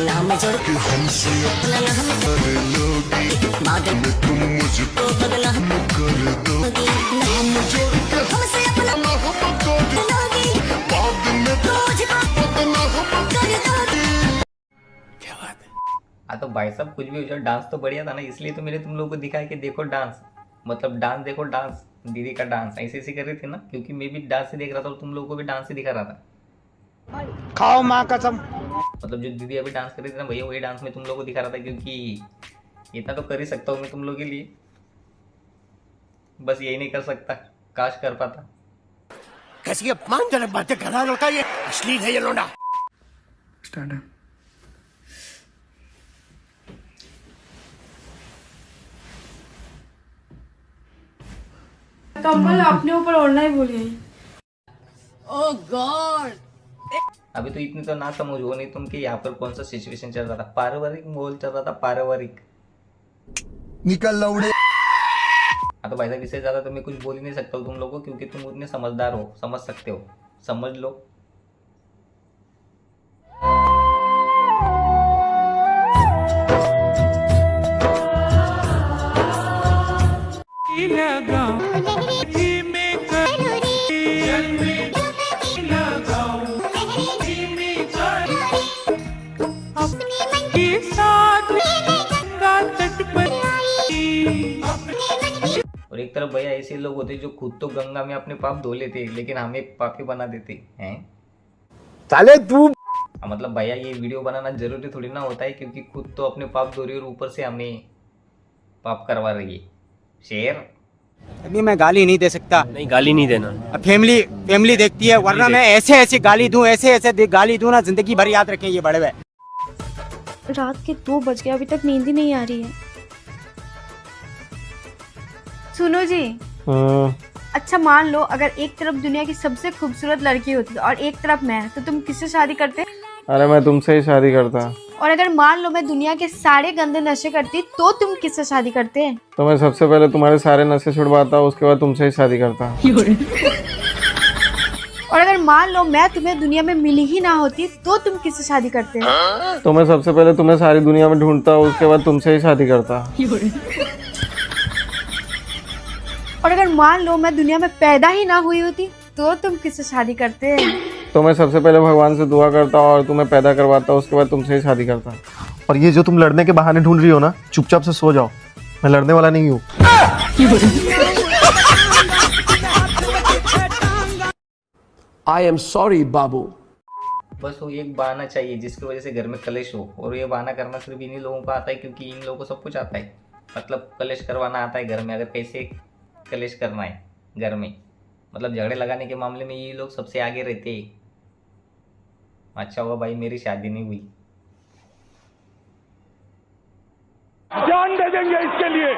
नाम जोड़ के हमसे अपना नाम कर लोगी, मादल में तुम मुझको बदनाम कर दोगी। नाम जोड़ के हमसे अपना नाम कर लोगी, बाद में मुझको बदनाम कर दोगी। क्या बात है। हाँ तो भाई साहब कुछ भी हो जाए, डांस तो बढ़िया था ना, इसलिए तो मैंने तुम लोगों को दिखाया कि देखो डांस, मतलब डांस देखो, डांस दीदी का डांस ऐसे ऐसे कर रही थी ना, क्योंकि मैं भी डांस ही देख रहा था और तुम लोगों को भी डांस ही दिखा रहा था। खाओ माँ कसम। मतलब जो दीदी अभी डांस कर रही थी ना भैया, वही डांस मैं तुम लोगों को दिखा रहा था, क्योंकि इतना तो कर ही सकता हूँ मैं तुम लोगों के लिए, बस यही नहीं कर सकता, काश कर पाता। कैसी अपमानजनक बातें कर रहा है लड़का, ये अश्लील है ये लोंडा। स्टार्ट है। कंबल अपने ऊपर ओढ़ना ही भूल गई। ओह गॉड, अभी तो इतनी तो ना समझ हो नहीं तुम कि यहाँ पर कौन सा सिचुएशन चल रहा था, पारिवारिक माहौल चल रहा था, पारिवारिक। निकल लौड़े। हाँ तो भाई साहब इससे ज्यादा तो मैं कुछ बोल ही नहीं सकता हूँ तुम लोगों को, क्योंकि तुम उतने समझदार हो, समझ सकते हो, समझ लो। और एक तरफ भैया ऐसे लोग होते जो खुद तो गंगा में अपने पाप धो लेते, लेकिन हमें पापी बना देते हैं। साले तू मतलब भैया ये वीडियो बनाना जरूरी थोड़ी ना होता है, क्योंकि खुद तो अपने पाप धो रही है और ऊपर से हमें पाप करवा रही है। शेर अभी मैं गाली नहीं दे सकता। नहीं गाली नहीं देना, फैमिली देखती है, वरना मैं ऐसे ऐसे गाली दूं, ऐसे गाली दूं ना, जिंदगी भर याद रखें ये बड़े हुए। रात के 2 बज गए, अभी तक नींद ही नहीं आ रही है। सुनो जी, अच्छा मान लो अगर एक तरफ दुनिया की सबसे खूबसूरत लड़की होती और एक तरफ मैं, तो तुम किससे शादी करते? अरे मैं तुमसे ही शादी करता। और अगर मान लो मैं दुनिया के सारे गंदे नशे करती, तो तुम किससे शादी करते? तो मैं सबसे पहले तुम्हारे सारे नशे छुड़वाता, उसके बाद तुमसे ही शादी करता। और अगर मान लो मैं तुम्हें दुनिया में मिली ही ना होती, तो तुम किससे शादी करते? तो मैं सबसे पहले तुम्हें सारी दुनिया में ढूंढता, उसके बाद तुमसे ही शादी करता। और अगर मान लो मैं दुनिया में पैदा ही ना हुई होती, तो तुम किससे शादी करते? तो मैं सबसे पहले भगवान से दुआ करता और तुम्हें पैदा करवाता, उसके बाद तुमसे ही शादी करता। और ये जो तुम लड़ने के बहाने ढूंढ रही हो ना, चुपचाप से सो जाओ, मैं लड़ने वाला नहीं हूँ। आई एम सॉरी बाबू। बस वो एक बहाना चाहिए जिसकी वजह से घर में कलेश हो, और ये बहाना करना सिर्फ इन्हीं लोगों को आता है, क्योंकि इन लोगों को सब कुछ आता है, मतलब कलेश करवाना आता है घर में। अगर कैसे कलेश करना है घर में, मतलब झगड़े लगाने के मामले में ये लोग सबसे आगे रहते हैं। अच्छा हुआ भाई मेरी शादी नहीं हुई। जान दे देंगे इसके लिए।